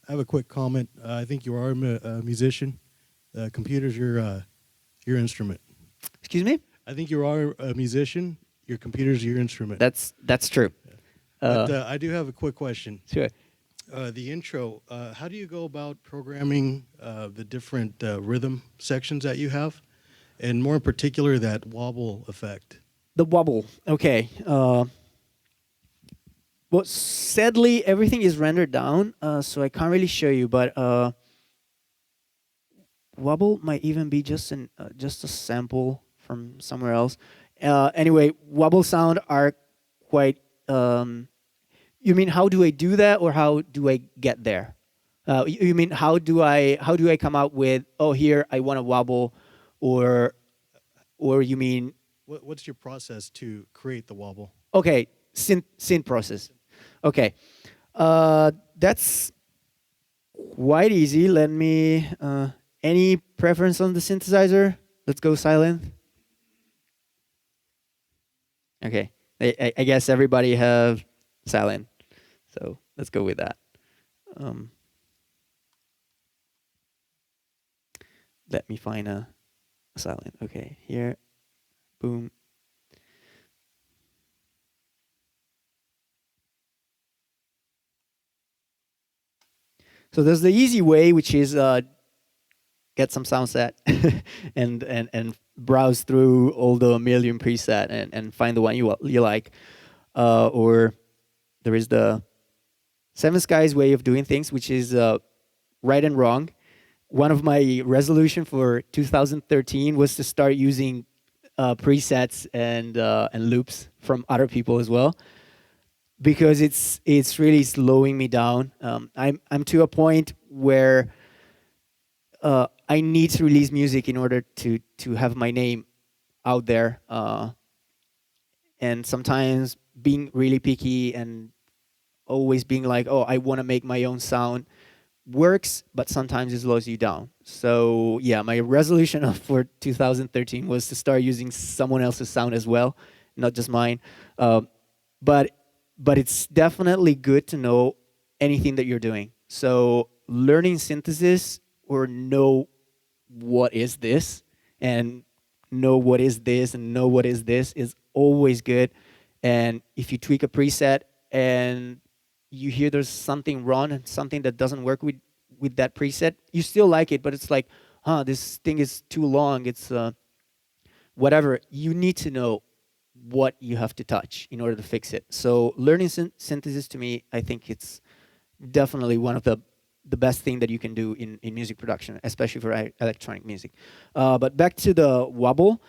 I have a quick comment. I think you are a musician. Computer's your instrument. Excuse me? I think you are a musician. Your computer's your instrument. That's true. But I do have a quick question. Sure. The intro. How do you go about programming the different rhythm sections that you have, and more in particular that wobble effect? The wobble. Okay. Well, sadly, everything is rendered down, so I can't really show you. But wobble might even be just a sample from somewhere else. Anyway, wobble sound are quite. You mean how do I do that, or how do I get there? You mean how do I come out with, oh, here I want to wobble, or you mean, What's your process to create the wobble? okay, synth process. Okay, that's quite easy. Let me. Any preference on the synthesizer? Let's go silent. Okay, I guess everybody have silent, so let's go with that. Um, Let me find a silent. Okay, here, boom. So there's the easy way, which is get some sound set and browse through all the million preset and find the one you like. Or there is the Seven Skies way of doing things, which is right and wrong. One of my resolution for 2013 was to start using presets and loops from other people as well, because it's really slowing me down. I'm to a point where I need to release music in order to have my name out there, and sometimes being really picky and always being like, oh, I want to make my own sound works, but sometimes it slows you down. So yeah, my resolution for 2013 was to start using someone else's sound as well, not just mine. But it's definitely good to know anything that you're doing. So learning synthesis, or know what is this, and know what is this, and know what is this, is always good. And if you tweak a preset and you hear there's something wrong and something that doesn't work with that preset, you still like it, but it's like, this thing is too long, it's whatever. You need to know what you have to touch in order to fix it. So learning synthesis, to me, I think it's definitely one of the best thing that you can do in music production, especially for electronic music. But back to the wobble,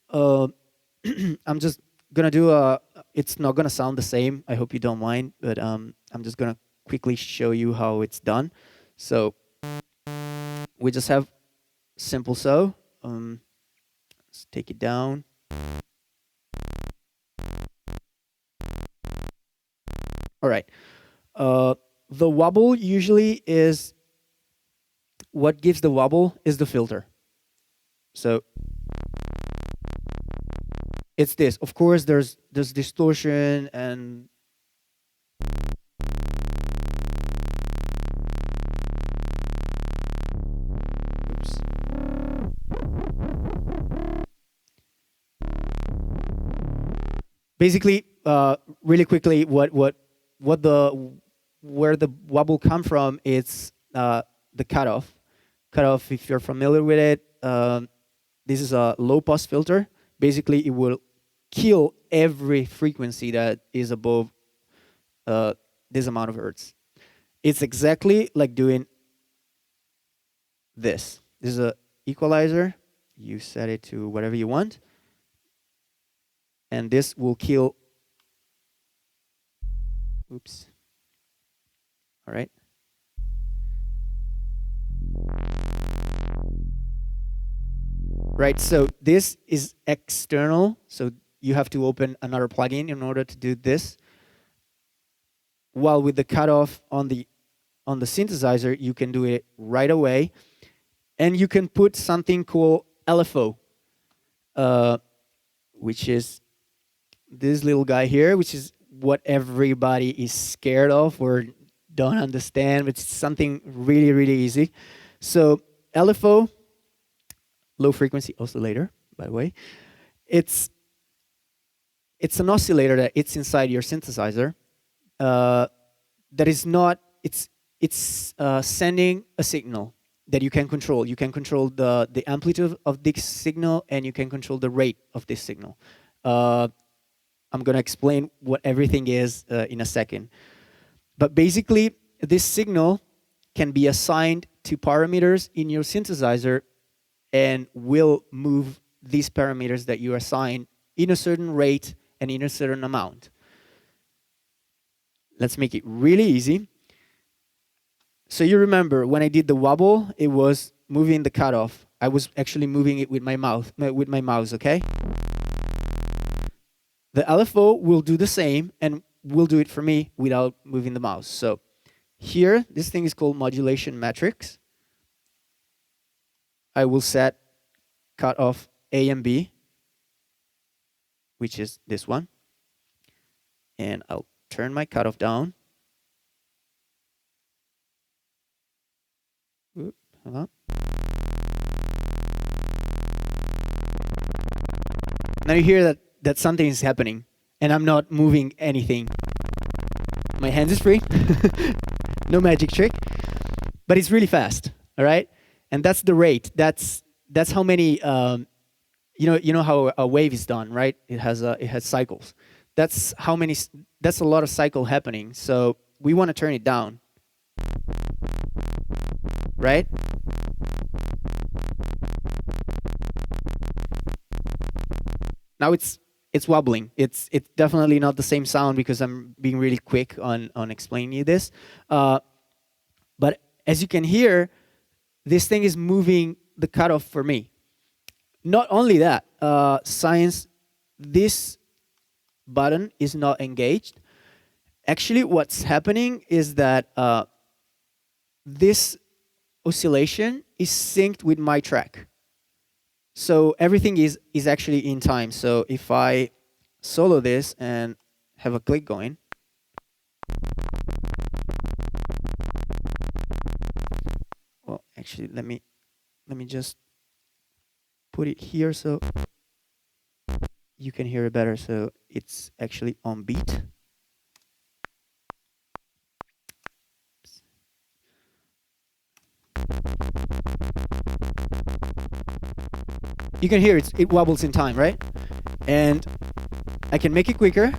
I'm just gonna do it's not gonna sound the same, I hope you don't mind, but I'm just gonna quickly show you how it's done. So we just have simple so. Let's take it down. All right. The wobble usually is, what gives the wobble is the filter. So it's this. Of course, there's distortion and oops. Basically, really quickly, what the where the wobble come from? It's the cutoff. Cutoff, if you're familiar with it, this is a low pass filter. Basically, it will kill every frequency that is above this amount of hertz. It's exactly like doing this. This is a equalizer. You set it to whatever you want, and this will kill. Oops. All right. Right, so this is external, so you have to open another plugin in order to do this. While with the cutoff on the synthesizer, you can do it right away, and you can put something called LFO, which is this little guy here, which is what everybody is scared of or don't understand, but it's something really, really easy. So LFO, low frequency oscillator, by the way, it's an oscillator that it's inside your synthesizer. That is not. It's sending a signal that you can control. You can control the amplitude of this signal, and you can control the rate of this signal. I'm going to explain what everything is in a second. But basically, this signal can be assigned to parameters in your synthesizer and will move these parameters that you assign in a certain rate and in a certain amount. Let's make it really easy. So you remember when I did the wobble, it was moving the cutoff. I was actually moving it with my mouse, okay? The LFO will do the same and will do it for me without moving the mouse. So here, this thing is called modulation matrix. I will set cutoff A and B, which is this one. And I'll turn my cutoff down. Hold on. Now you hear that something is happening, and I'm not moving anything. My hands is free. No magic trick. But it's really fast, all right? And that's the rate. That's how many you know how a wave is done, right? It has cycles. That's a lot of cycle happening. So we want to turn it down. Right? Now it's wobbling. It's definitely not the same sound because I'm being really quick on explaining you this. But as you can hear, this thing is moving the cutoff for me. Not only that, this button is not engaged. Actually, what's happening is that this oscillation is synced with my track. So everything is actually in time. So if I solo this and have a click going, well, actually, let me just put it here so you can hear it better. So it's actually on beat. You can hear it wobbles in time, right? And I can make it quicker,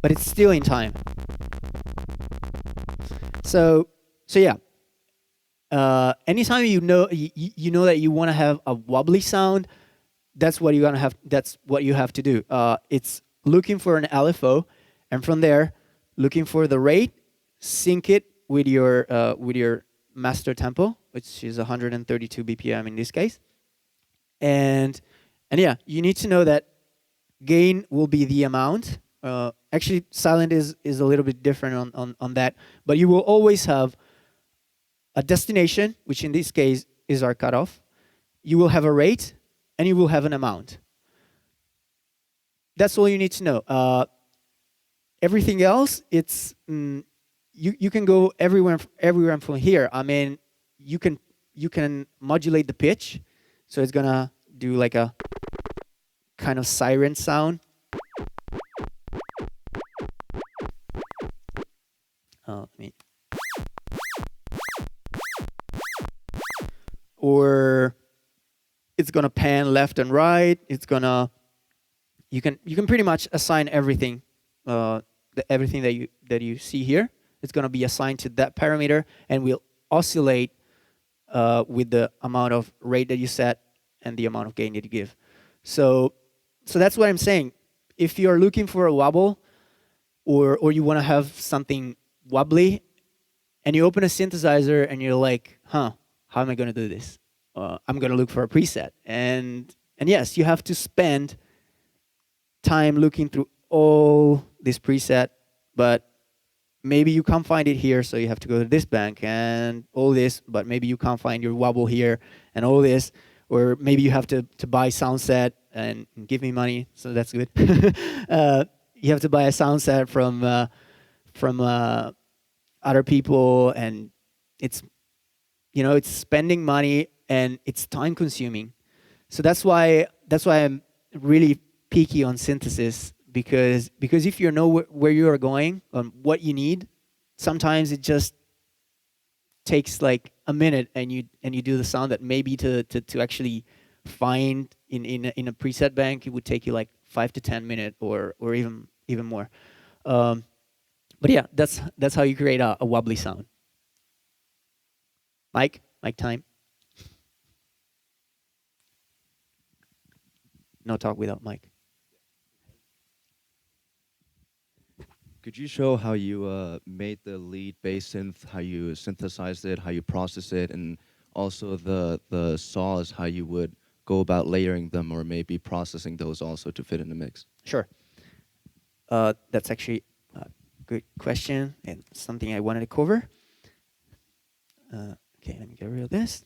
but it's still in time. So yeah. Anytime you know that you want to have a wobbly sound, that's what you're gonna have. That's what you have to do. It's looking for an LFO, and from there, looking for the rate, sync it with your master tempo, which is 132 BPM in this case. And yeah, you need to know that gain will be the amount. Actually, silent is a little bit different on that, but you will always have a destination, which in this case is our cutoff. You will have a rate, and you will have an amount. That's all you need to know. Everything else, it's you can go everywhere from here. I mean, you can modulate the pitch, so it's gonna do like a kind of siren sound. Or it's gonna pan left and right. It's gonna you can pretty much assign everything, everything that you see here. It's gonna be assigned to that parameter, and will oscillate with the amount of rate that you set and the amount of gain that you give. So that's what I'm saying. If you're looking for a wobble, or you want to have something wobbly, and you open a synthesizer and you're like, how am I going to do this? I'm going to look for a preset. And yes, you have to spend time looking through all this preset, but maybe you can't find it here, so you have to go to this bank and all this, but maybe you can't find your wobble here and all this, or maybe you have to buy sound set and give me money, so that's good. You have to buy a sound set from from other people, and it's it's spending money and it's time consuming. So that's why I'm really picky on synthesis, because if you know where you are going and what you need, sometimes it just takes like a minute, and you do the sound that maybe to actually find in a preset bank, it would take you like 5 to 10 minutes or even more. Um, but yeah, that's how you create a wobbly sound. Mike time. No talk without Mike. Could you show how you made the lead bass synth, how you synthesized it, how you process it, and also the saws, how you would go about layering them or maybe processing those also to fit in the mix? Sure. That's actually a good question and something I wanted to cover. Okay, let me get rid of this.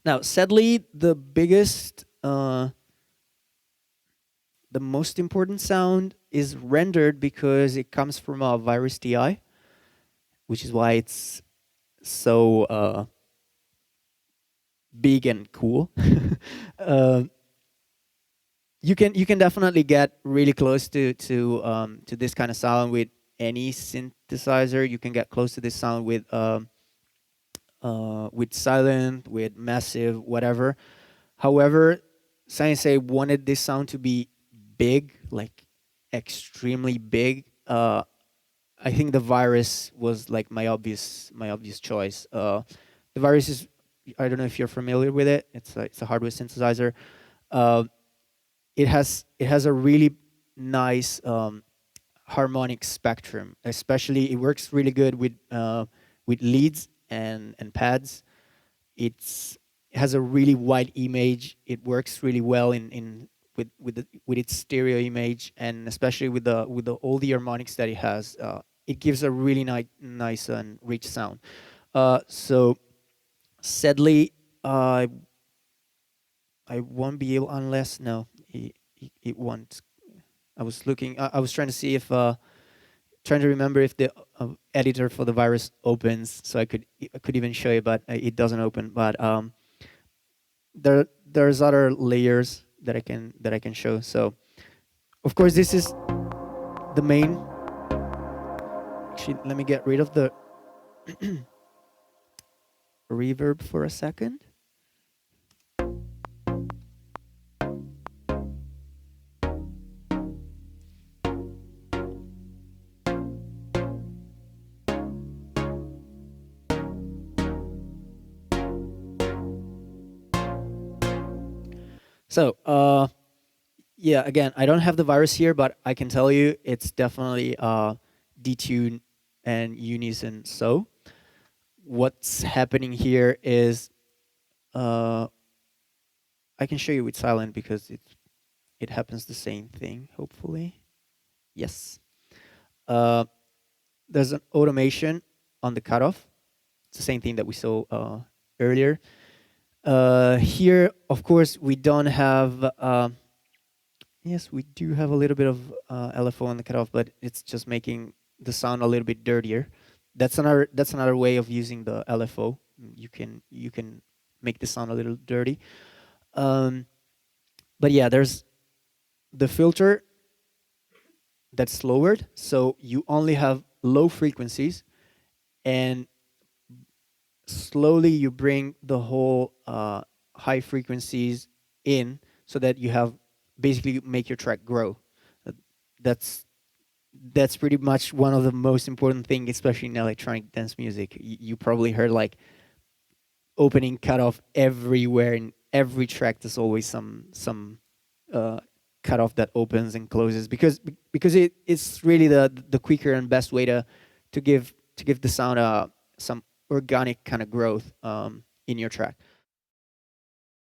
Now, sadly, the most important sound is rendered because it comes from a virus DI, which is why it's so big and cool. uh, you can definitely get really close to this kind of sound with any synthesizer. You can get close to this sound with silent, with massive, whatever. However, Sensei wanted this sound to be big, like extremely big. I think the virus was like my obvious choice. The virus is, I don't know if you're familiar with it. It's a hardware synthesizer. It has a really nice harmonic spectrum. Especially, it works really good with leads and pads. It has a really wide image. It works really well with its stereo image, and especially with all the harmonics that it has. It gives a really nice and rich sound. So sadly, I won't be able, unless no, it won't. I was looking. I was trying to see if trying to remember if the editor for the virus opens, so I could even show you, but it doesn't open. But there's other layers that I can show. So of course this is the main. Actually, let me get rid of the reverb for a second. So yeah, again, I don't have the virus here, but I can tell you it's definitely detune and unison. So what's happening here is I can show you with silent because it happens the same thing, hopefully. Yes. There's an automation on the cutoff. It's the same thing that we saw earlier. Here, of course, we don't have. Yes, we do have a little bit of LFO on the cutoff, but it's just making the sound a little bit dirtier. That's another way of using the LFO. You can make the sound a little dirty. But yeah, there's the filter that's lowered, so you only have low frequencies, and slowly you bring the whole high frequencies in, so that you have basically make your track grow. That's pretty much one of the most important things, especially in electronic dance music. You probably heard like opening cutoff everywhere. In every track there's always some cutoff that opens and closes, because it's really the quicker and best way to give the sound some organic kind of growth in your track.